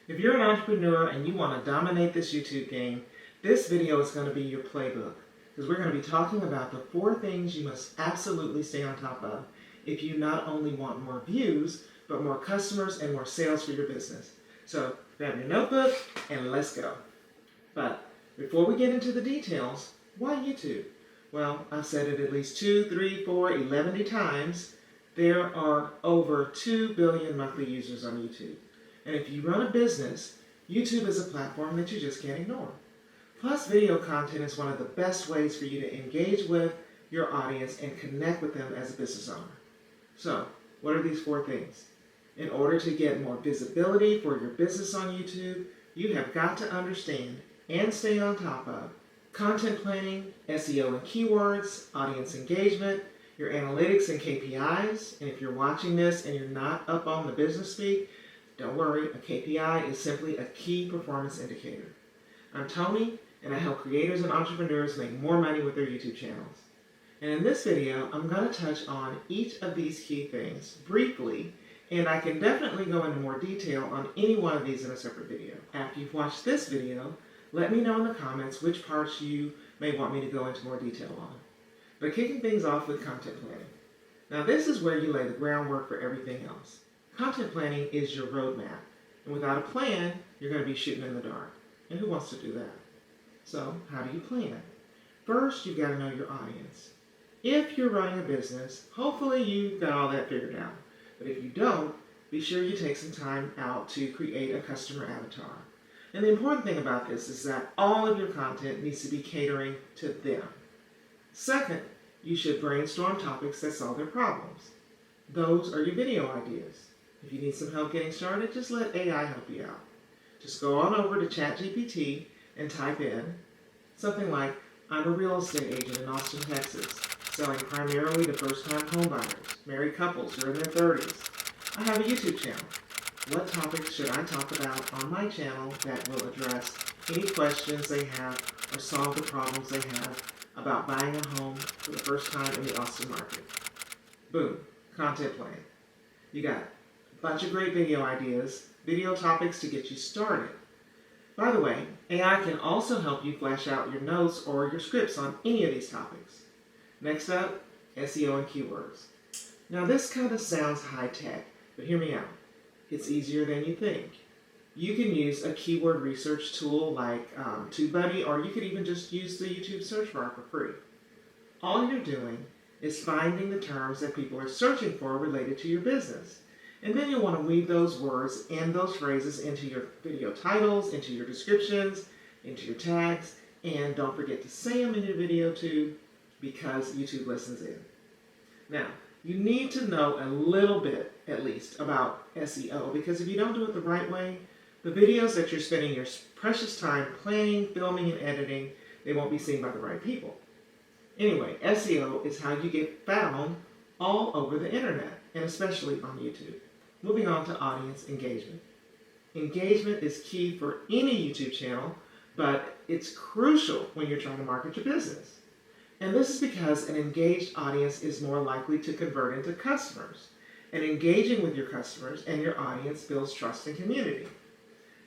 If you're an entrepreneur and you want to dominate this YouTube game, this video is going to be your playbook, because we're going to be talking about the 4 things you must absolutely stay on top of if you not only want more views, but more customers and more sales for your business. So grab your notebook and let's go. But before we get into the details, why YouTube? Well, I've said it at least 2, 3, 4, 11 times. There are over 2 billion monthly users on YouTube. And if you run a business, YouTube is a platform that you just can't ignore. Plus, video content is one of the best ways for you to engage with your audience and connect with them as a business owner. So, what are these 4 things? In order to get more visibility for your business on YouTube, you have got to understand and stay on top of content planning, SEO and keywords, audience engagement, your analytics and KPIs. And if you're watching this and you're not up on the business speak, don't worry, a KPI is simply a key performance indicator. I'm Tony, and I help creators and entrepreneurs make more money with their YouTube channels. And in this video, I'm going to touch on each of these key things briefly, and I can definitely go into more detail on any one of these in a separate video. After you've watched this video, let me know in the comments which parts you may want me to go into more detail on. But kicking things off with content planning. Now this is where you lay the groundwork for everything else. Content planning is your roadmap, and without a plan, you're going to be shooting in the dark. And who wants to do that? So, how do you plan? First, you've got to know your audience. If you're running a business, hopefully you've got all that figured out. But if you don't, be sure you take some time out to create a customer avatar. And the important thing about this is that all of your content needs to be catering to them. Second, you should brainstorm topics that solve their problems. Those are your video ideas. If you need some help getting started, just let AI help you out. Just go on over to ChatGPT and type in something like, I'm a real estate agent in Austin, Texas, selling primarily to first-time homebuyers, married couples who are in their 30s. I have a YouTube channel. What topics should I talk about on my channel that will address any questions they have or solve the problems they have about buying a home for the first time in the Austin market? Boom, content plan. You got a bunch of great video ideas, video topics to get you started. By the way, AI can also help you flesh out your notes or your scripts on any of these topics. Next up, SEO and keywords. Now this kind of sounds high-tech, but hear me out. It's easier than you think. You can use a keyword research tool like TubeBuddy, or you could even just use the YouTube search bar for free. All you're doing is finding the terms that people are searching for related to your business. And then you'll want to weave those words and those phrases into your video titles, into your descriptions, into your tags, and don't forget to say them in your video too, because YouTube listens in. Now, you need to know a little bit, at least, about SEO, because if you don't do it the right way, the videos that you're spending your precious time planning, filming, and editing, they won't be seen by the right people. Anyway, SEO is how you get found all over the internet, and especially on YouTube. Moving on to audience engagement. Engagement is key for any YouTube channel, but it's crucial when you're trying to market your business. And this is because an engaged audience is more likely to convert into customers. And engaging with your customers and your audience builds trust and community.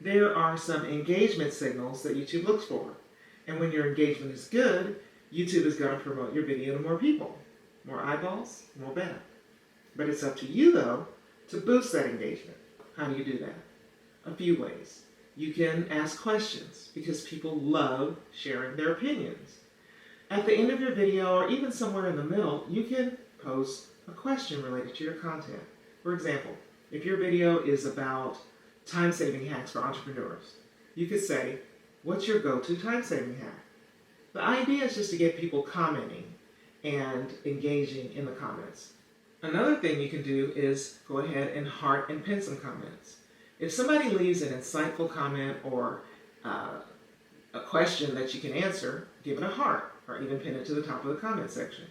There are some engagement signals that YouTube looks for. And when your engagement is good, YouTube is going to promote your video to more people. More eyeballs, more better. But it's up to you, though, to boost that engagement. How do you do that? A few ways. You can ask questions, because people love sharing their opinions. At the end of your video, or even somewhere in the middle, you can post a question related to your content. For example, if your video is about time-saving hacks for entrepreneurs, you could say, what's your go-to time-saving hack? The idea is just to get people commenting and engaging in the comments. Another thing you can do is go ahead and heart and pin some comments. If somebody leaves an insightful comment or a question that you can answer, give it a heart or even pin it to the top of the comment section.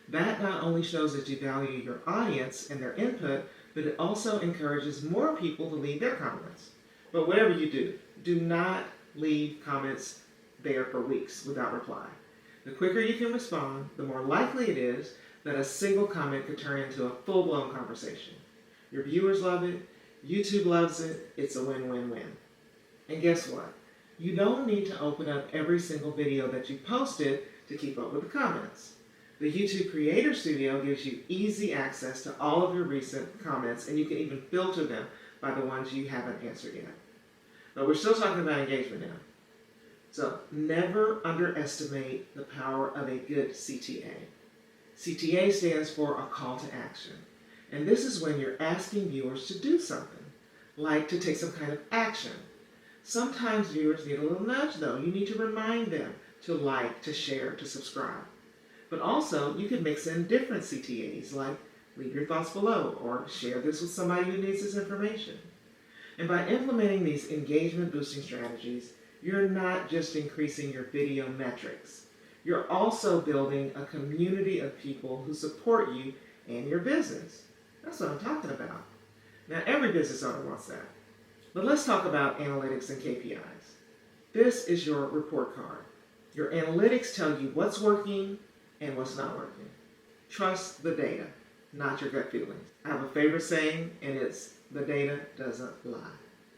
That not only shows that you value your audience and their input, but it also encourages more people to leave their comments. But whatever you do, do not leave comments there for weeks without reply. The quicker you can respond, the more likely it is that a single comment could turn into a full-blown conversation. Your viewers love it, YouTube loves it. It's a win-win-win. And guess what? You don't need to open up every single video that you posted to keep up with the comments. The YouTube Creator Studio gives you easy access to all of your recent comments, and you can even filter them by the ones you haven't answered yet. But we're still talking about engagement now. So never underestimate the power of a good CTA. CTA stands for a call to action. And this is when you're asking viewers to do something, like to take some kind of action. Sometimes viewers need a little nudge though. You need to remind them to like, to share, to subscribe. But also, you can mix in different CTAs, like leave your thoughts below or share this with somebody who needs this information. And by implementing these engagement boosting strategies, you're not just increasing your video metrics. You're also building a community of people who support you and your business. That's what I'm talking about. Now, every business owner wants that. But let's talk about analytics and KPIs. This is your report card. Your analytics tell you what's working and what's not working. Trust the data, not your gut feelings. I have a favorite saying, and it's, the data doesn't lie.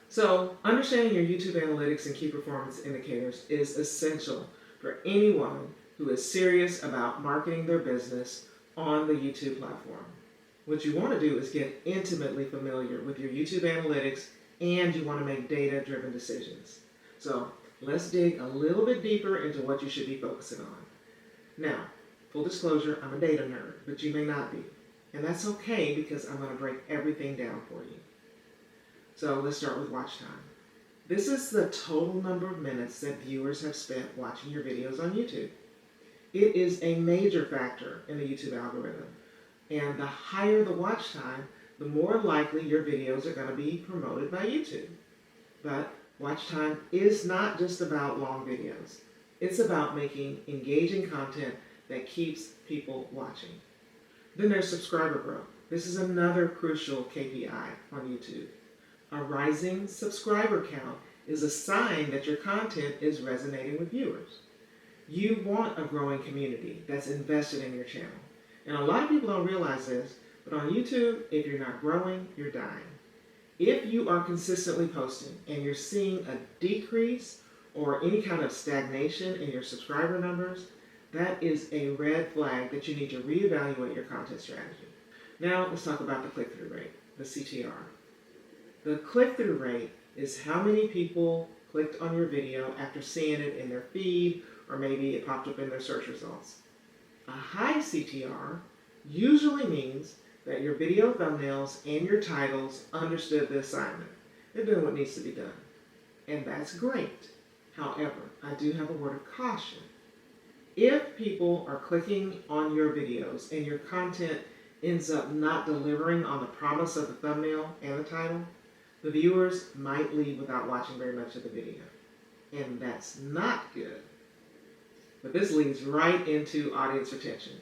So, understanding your YouTube analytics and key performance indicators is essential for anyone who is serious about marketing their business on the YouTube platform. What you want to do is get intimately familiar with your YouTube analytics, and you want to make data-driven decisions. So, let's dig a little bit deeper into what you should be focusing on. Now, full disclosure, I'm a data nerd, but you may not be. And that's okay because I'm going to break everything down for you. So let's start with watch time. This is the total number of minutes that viewers have spent watching your videos on YouTube. It is a major factor in the YouTube algorithm. And the higher the watch time, the more likely your videos are going to be promoted by YouTube. But watch time is not just about long videos. It's about making engaging content that keeps people watching. Then there's subscriber growth. This is another crucial KPI on YouTube. A rising subscriber count is a sign that your content is resonating with viewers. You want a growing community that's invested in your channel. And a lot of people don't realize this, but on YouTube, if you're not growing, you're dying. If you are consistently posting and you're seeing a decrease or any kind of stagnation in your subscriber numbers, that is a red flag that you need to reevaluate your content strategy. Now, let's talk about the click-through rate, the CTR. The click-through rate is how many people clicked on your video after seeing it in their feed, or maybe it popped up in their search results. A high CTR usually means that your video thumbnails and your titles understood the assignment. They're doing what needs to be done. And that's great. However, I do have a word of caution. If people are clicking on your videos and your content ends up not delivering on the promise of the thumbnail and the title, the viewers might leave without watching very much of the video. And that's not good. But this leads right into audience retention.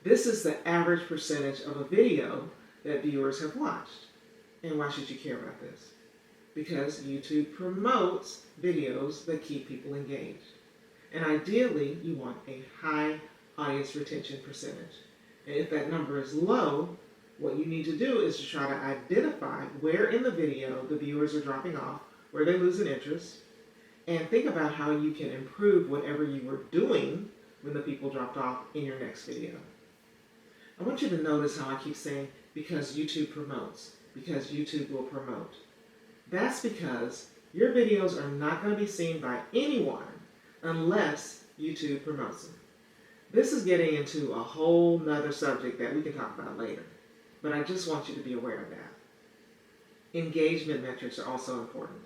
This is the average percentage of a video that viewers have watched. And why should you care about this? Because YouTube promotes videos that keep people engaged. And ideally, you want a high audience retention percentage. And if that number is low, what you need to do is to try to identify where in the video the viewers are dropping off, where they lose an interest, and think about how you can improve whatever you were doing when the people dropped off in your next video. I want you to notice how I keep saying, because YouTube promotes, because YouTube will promote. That's because your videos are not going to be seen by anyone unless YouTube promotes them. This is getting into a whole nother subject that we can talk about later, but I just want you to be aware of that. Engagement metrics are also important.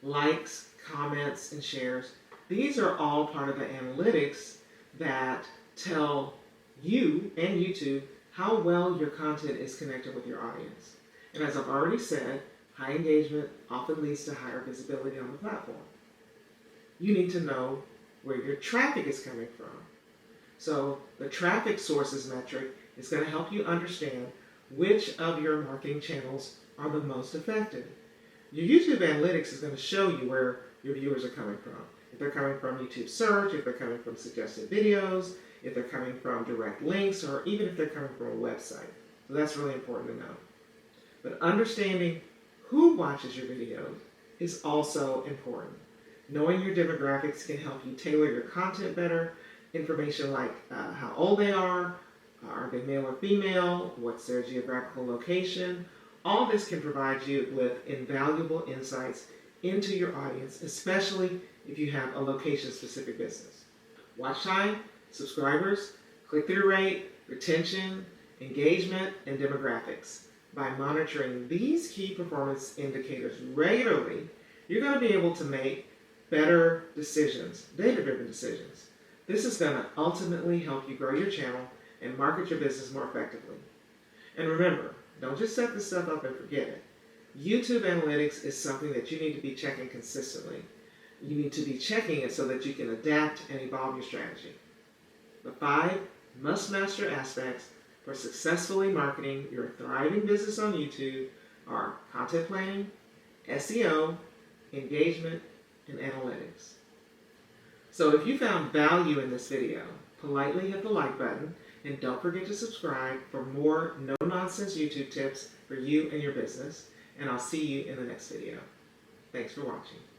Likes, comments, and shares, these are all part of the analytics that tell you and YouTube how well your content is connected with your audience. And as I've already said, high engagement often leads to higher visibility on the platform. You need to know where your traffic is coming from. So the traffic sources metric is going to help you understand which of your marketing channels are the most effective. Your YouTube analytics is going to show you where your viewers are coming from. If they're coming from YouTube search, if they're coming from suggested videos, if they're coming from direct links, or even if they're coming from a website. So that's really important to know. But understanding Who watches your videos is also important. Knowing your demographics can help you tailor your content better. Information like how old they are they male or female, what's their geographical location. All this can provide you with invaluable insights into your audience, especially if you have a location-specific business. Watch time, subscribers, click-through rate, retention, engagement, and demographics. By monitoring these key performance indicators regularly, you're going to be able to make better decisions, data-driven decisions. This is going to ultimately help you grow your channel and market your business more effectively. And remember, don't just set this stuff up and forget it. YouTube analytics is something that you need to be checking consistently. You need to be checking it so that you can adapt and evolve your strategy. The 5 must-master aspects for successfully marketing your thriving business on YouTube are content planning, SEO, engagement, and analytics. So if you found value in this video, politely hit the like button and don't forget to subscribe for more no-nonsense YouTube tips for you and your business. And I'll see you in the next video. Thanks for watching.